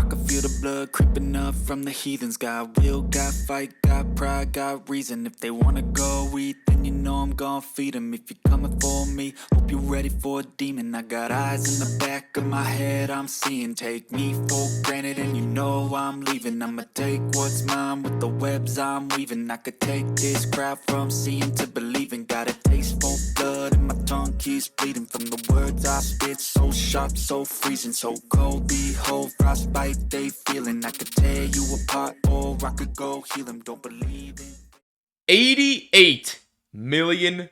can feel the blood creeping up from the heathens. Got will, got fight, got pride, got reason. If they wanna go eat, then you know I'm gon' feed them. If you're coming for me, hope you're ready for a demon. I got eyes in the back of my head, I'm seeing. Take me for granted and you know I'm leaving. I'ma take what's mine with the webs I'm weaving. I could take this crowd from seeing to believing. Got a taste for blood and my tongue keeps bleeding from the words I spit. So sharp, so freezing, so cold. Behold, frostbite they feeling. I could tear you apart or I could go heal them. Don't believe in $88 million.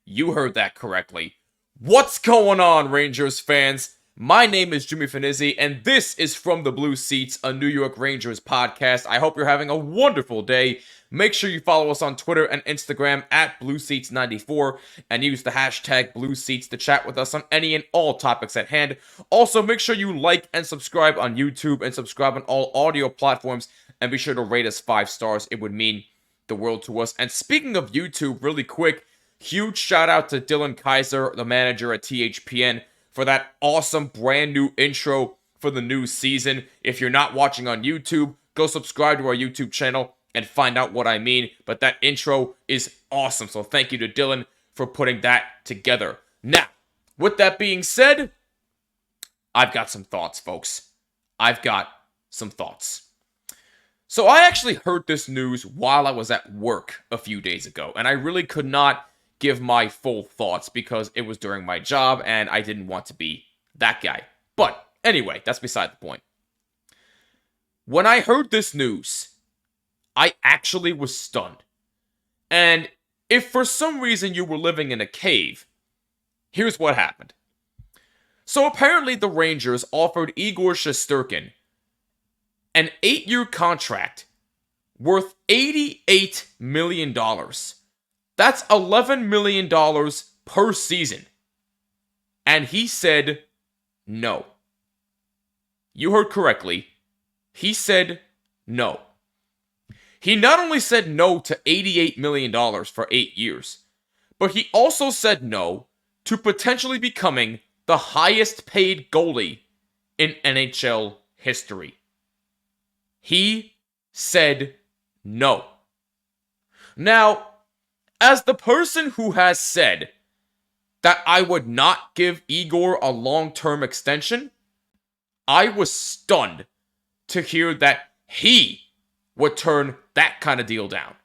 You heard that correctly. What's going on, Rangers fans? My name is Jimmy Fanizzi, and this is From the Blue Seats, a New York Rangers podcast. I hope you're having a wonderful day. Make sure you follow us on Twitter and Instagram at BlueSeats94 and use the hashtag BlueSeats to chat with us on any and all topics at hand. Also, make sure you like and subscribe on YouTube and subscribe on all audio platforms, and be sure to rate us 5 stars. It would mean the world to us. And speaking of YouTube, really quick, huge shout out to Dylan Kaiser, the manager at THPN, for that awesome brand new intro for the new season. If you're not watching on YouTube, go subscribe to our YouTube channel and find out what I mean. But that intro is awesome, so thank you to Dylan for putting that together. Now, with that being said, I've got some thoughts, folks. I've got some thoughts. So I actually heard this news while I was at work a few days ago, and I really could not give my full thoughts because it was during my job and I didn't want to be that guy. But anyway, that's beside the point. When I heard this news, I actually was stunned. And if for some reason you were living in a cave, here's what happened. So apparently the Rangers offered Igor Shesterkin an 8-year contract worth $88 million. That's $11 million per season. And he said no. You heard correctly. He said no. He not only said no to $88 million for 8 years, but he also said no to potentially becoming the highest paid goalie in NHL history. He said no. Now, as the person who has said that I would not give Igor a long-term extension, I was stunned to hear that he would turn that kind of deal down.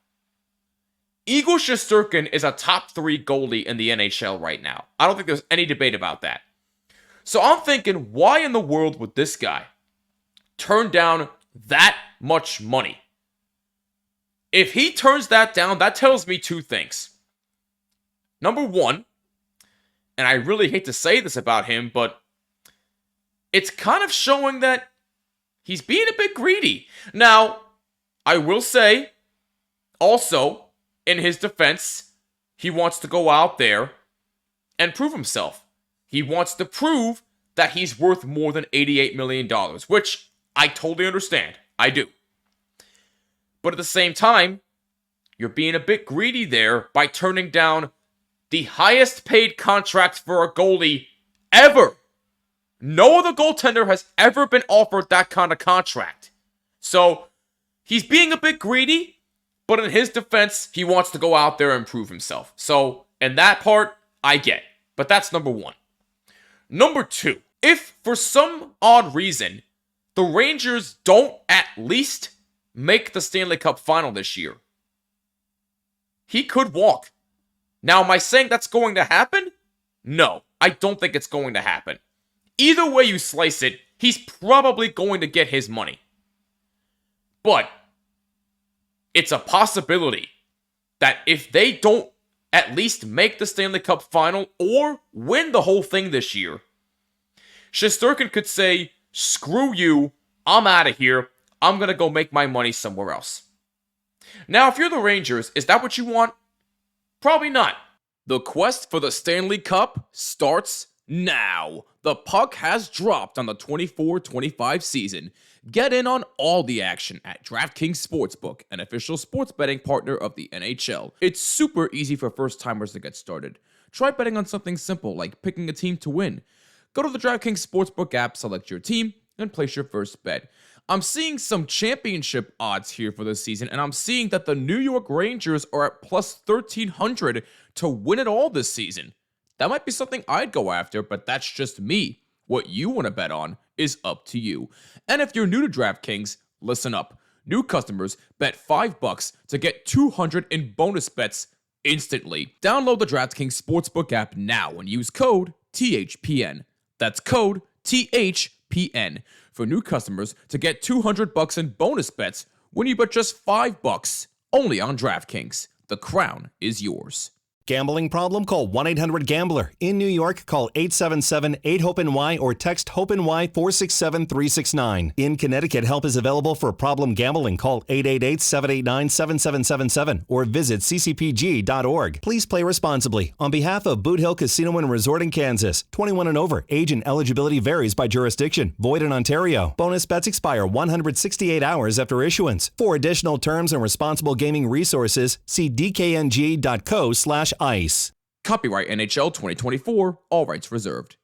Igor Shesterkin is a top 3 goalie in the NHL right now. I don't think there's any debate about that. So I'm thinking, why in the world would this guy turn down that much money? If he turns that down, that tells me 2 things. Number 1, and I really hate to say this about him, but it's kind of showing that he's being a bit greedy. Now, I will say, also, in his defense, he wants to go out there and prove himself. He wants to prove that he's worth more than $88 million, which I totally understand. I do. But at the same time, you're being a bit greedy there by turning down the highest paid contract for a goalie ever. No other goaltender has ever been offered that kind of contract. So, he's being a bit greedy, but in his defense, he wants to go out there and prove himself. So, in that part, I get. But that's number 1. Number 2, if for some odd reason, the Rangers don't at least make the Stanley Cup final this year, he could walk. Now, am I saying that's going to happen? No, I don't think it's going to happen. Either way you slice it, he's probably going to get his money. But it's a possibility that if they don't at least make the Stanley Cup final or win the whole thing this year, Shesterkin could say, screw you, I'm out of here, I'm going to go make my money somewhere else. Now, if you're the Rangers, is that what you want? Probably not. The quest for the Stanley Cup starts now. The puck has dropped on the 24-25 season. Get in on all the action at DraftKings Sportsbook, an official sports betting partner of the NHL. It's super easy for first-timers to get started. Try betting on something simple like picking a team to win. Go to the DraftKings Sportsbook app, select your team, and place your first bet. I'm seeing some championship odds here for this season, and I'm seeing that the New York Rangers are at plus 1,300 to win it all this season. That might be something I'd go after, but that's just me. What you want to bet on is up to you. And if you're new to DraftKings, listen up. New customers bet $5 to get 200 in bonus bets instantly. Download the DraftKings Sportsbook app now and use code THPN. That's code THPN for new customers to get $200 in bonus bets when you bet just $5 only on DraftKings. The crown is yours. Gambling problem? Call 1-800-GAMBLER. In New York, call 877-8-HOPENY or text HOPENY 467-369. In Connecticut, help is available for problem gambling. Call 888-789-7777 or visit ccpg.org. Please play responsibly. On behalf of Boot Hill Casino and Resort in Kansas, 21 and over. Age and eligibility varies by jurisdiction. Void in Ontario. Bonus bets expire 168 hours after issuance. For additional terms and responsible gaming resources, see dkng.co/ice. Copyright NHL 2024, all rights reserved.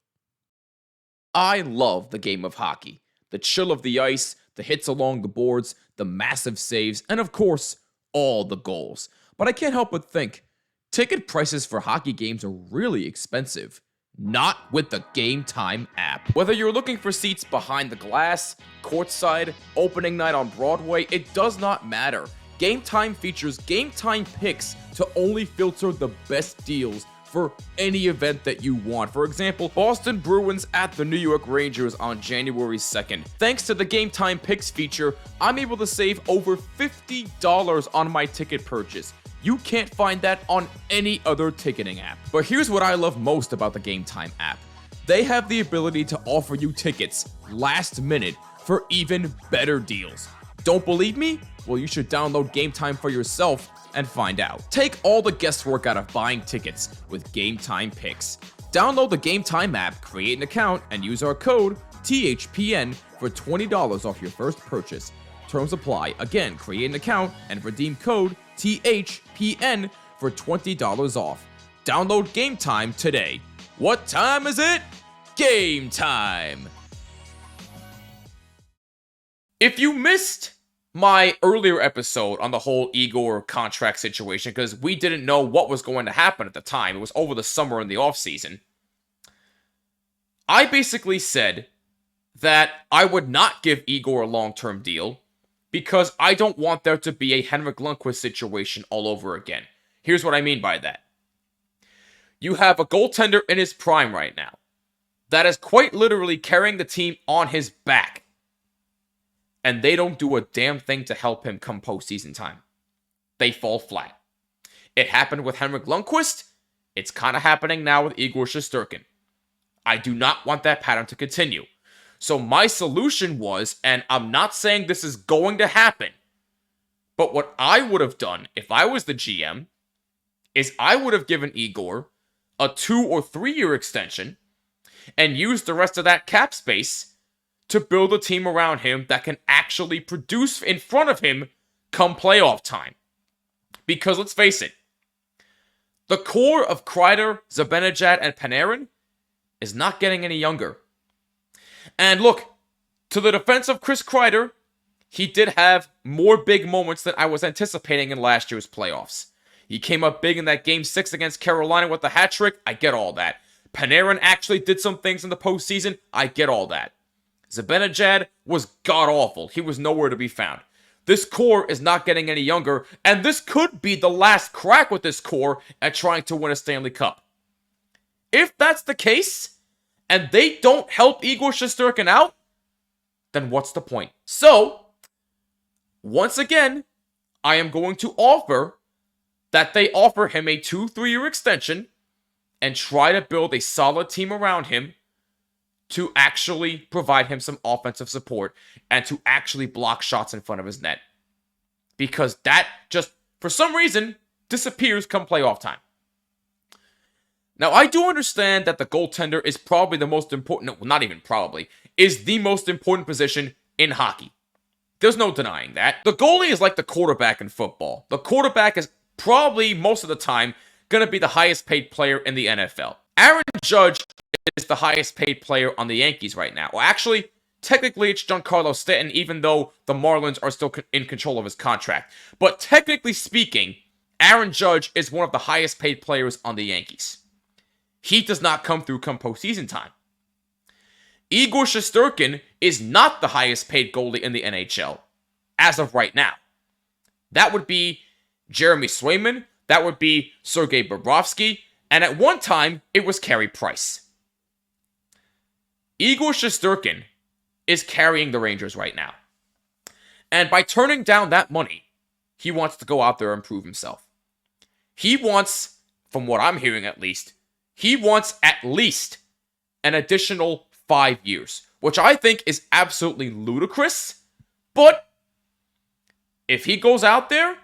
I love the game of hockey. The chill of the ice, the hits along the boards, the massive saves, and of course, all the goals. But I can't help but think, ticket prices for hockey games are really expensive. Not with the Game Time app. Whether you're looking for seats behind the glass, courtside, opening night on Broadway, it does not matter. Game Time features Game Time picks to only filter the best deals for any event that you want. For example, Boston Bruins at the New York Rangers on January 2nd. Thanks to the Game Time picks feature, I'm able to save over $50 on my ticket purchase. You can't find that on any other ticketing app. But here's what I love most about the Game Time app. They have the ability to offer you tickets last minute for even better deals. Don't believe me? Well, you should download Game Time for yourself and find out. Take all the guesswork out of buying tickets with Game Time picks. Download the Game Time app, create an account, and use our code THPN for $20 off your first purchase. Terms apply. Again, create an account and redeem code THPN for $20 off. Download Game Time today. What time is it? Game time! If you missed my earlier episode on the whole Igor contract situation, because we didn't know what was going to happen at the time, it was over the summer and the offseason, I basically said that I would not give Igor a long-term deal because I don't want there to be a Henrik Lundqvist situation all over again. Here's what I mean by that. You have a goaltender in his prime right now that is quite literally carrying the team on his back. And they don't do a damn thing to help him come postseason time. They fall flat. It happened with Henrik Lundqvist. It's kind of happening now with Igor Shesterkin. I do not want that pattern to continue. So my solution was, and I'm not saying this is going to happen, but what I would have done if I was the GM is I would have given Igor a 2 or 3 year extension and used the rest of that cap space to build a team around him that can actually produce in front of him come playoff time. Because let's face it, the core of Kreider, Zibanejad, and Panarin is not getting any younger. And look, to the defense of Chris Kreider, he did have more big moments than I was anticipating in last year's playoffs. He came up big in that Game 6 against Carolina with the hat trick. I get all that. Panarin actually did some things in the postseason. I get all that. Zibanejad was god-awful. He was nowhere to be found. This core is not getting any younger, and this could be the last crack with this core at trying to win a Stanley Cup. If that's the case, and they don't help Igor Shesterkin out, then what's the point? So, once again, I am going to offer that they offer him a 2-3 year extension and try to build a solid team around him to actually provide him some offensive support and to actually block shots in front of his net. Because that just, for some reason, disappears come playoff time. Now, I do understand that the goaltender is probably the most important, no, not even probably, is the most important position in hockey. There's no denying that. The goalie is like the quarterback in football. The quarterback is probably, most of the time, going to be the highest paid player in the NFL. Aaron Judge is the highest paid player on the Yankees right now. Well, actually, technically it's Giancarlo Stanton, even though the Marlins are still in control of his contract. But technically speaking, Aaron Judge is one of the highest paid players on the Yankees. He does not come through come postseason time. Igor Shesterkin is not the highest paid goalie in the NHL as of right now. That would be Jeremy Swayman, that would be Sergei Bobrovsky, and at one time, it was Carey Price. Igor Shesterkin is carrying the Rangers right now. And by turning down that money, he wants to go out there and prove himself. He wants, from what I'm hearing at least, he wants at least an additional 5 years, which I think is absolutely ludicrous. But if he goes out there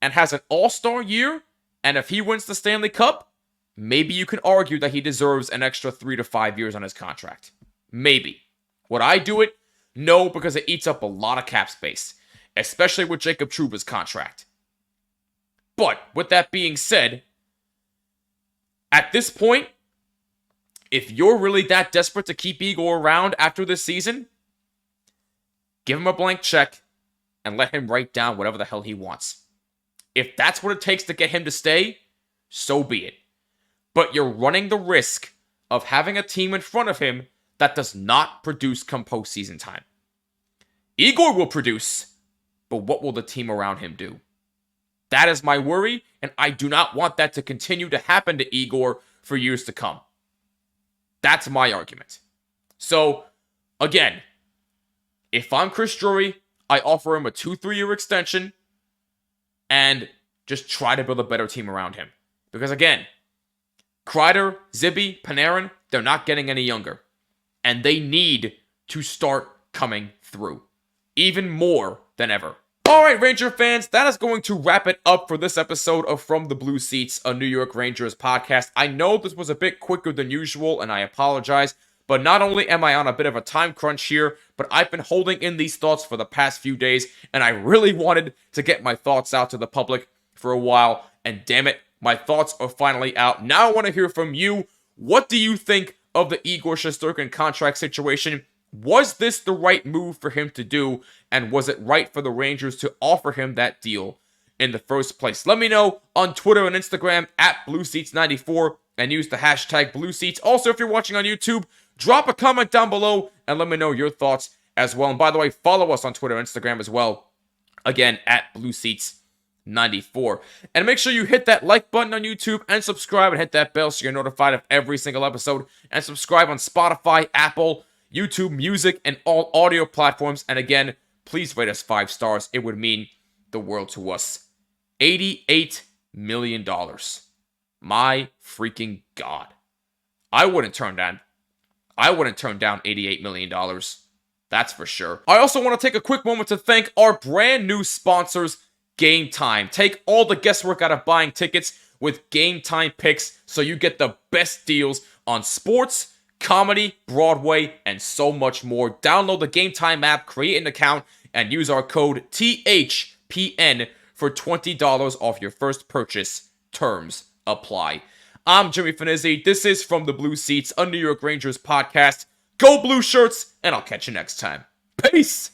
and has an all-star year, and if he wins the Stanley Cup, maybe you can argue that he deserves an extra 3 to 5 years on his contract. Maybe. Would I do it? No, because it eats up a lot of cap space, especially with Jacob Trouba's contract. But with that being said, at this point, if you're really that desperate to keep Igor around after this season, give him a blank check and let him write down whatever the hell he wants. If that's what it takes to get him to stay, so be it. But you're running the risk of having a team in front of him that does not produce come postseason time. Igor will produce, but what will the team around him do? That is my worry, and I do not want that to continue to happen to Igor for years to come. That's my argument. So, again, if I'm Chris Drury, I offer him a 2-3 year extension and just try to build a better team around him. Because again, Kreider, Zibby, Panarin, they're not getting any younger. And they need to start coming through. Even more than ever. Alright, Ranger fans, that is going to wrap it up for this episode of From the Blue Seats, a New York Rangers podcast. I know this was a bit quicker than usual, and I apologize. But not only am I on a bit of a time crunch here, but I've been holding in these thoughts for the past few days, and I really wanted to get my thoughts out to the public for a while, and damn it, my thoughts are finally out. Now I want to hear from you. What do you think of the Igor Shesterkin contract situation? Was this the right move for him to do, and was it right for the Rangers to offer him that deal in the first place? Let me know on Twitter and Instagram at BlueSeats94 and use the hashtag BlueSeats. Also, if you're watching on YouTube, drop a comment down below and let me know your thoughts as well. And by the way, follow us on Twitter and Instagram as well. Again, at BlueSeats94. And make sure you hit that like button on YouTube and subscribe and hit that bell so you're notified of every single episode. And subscribe on Spotify, Apple, YouTube Music, and all audio platforms. And again, please rate us 5 stars. It would mean the world to us. $88 million. My freaking God. I wouldn't turn down $88 million. That's for sure. I also want to take a quick moment to thank our brand new sponsors, Game Time. Take all the guesswork out of buying tickets with Game Time picks so you get the best deals on sports, comedy, Broadway, and so much more. Download the Game Time app, create an account, and use our code THPN for $20 off your first purchase. Terms apply. I'm Jimmy Fanizzi. This is From the Blue Seats, a New York Rangers podcast. Go Blue Shirts, and I'll catch you next time. Peace!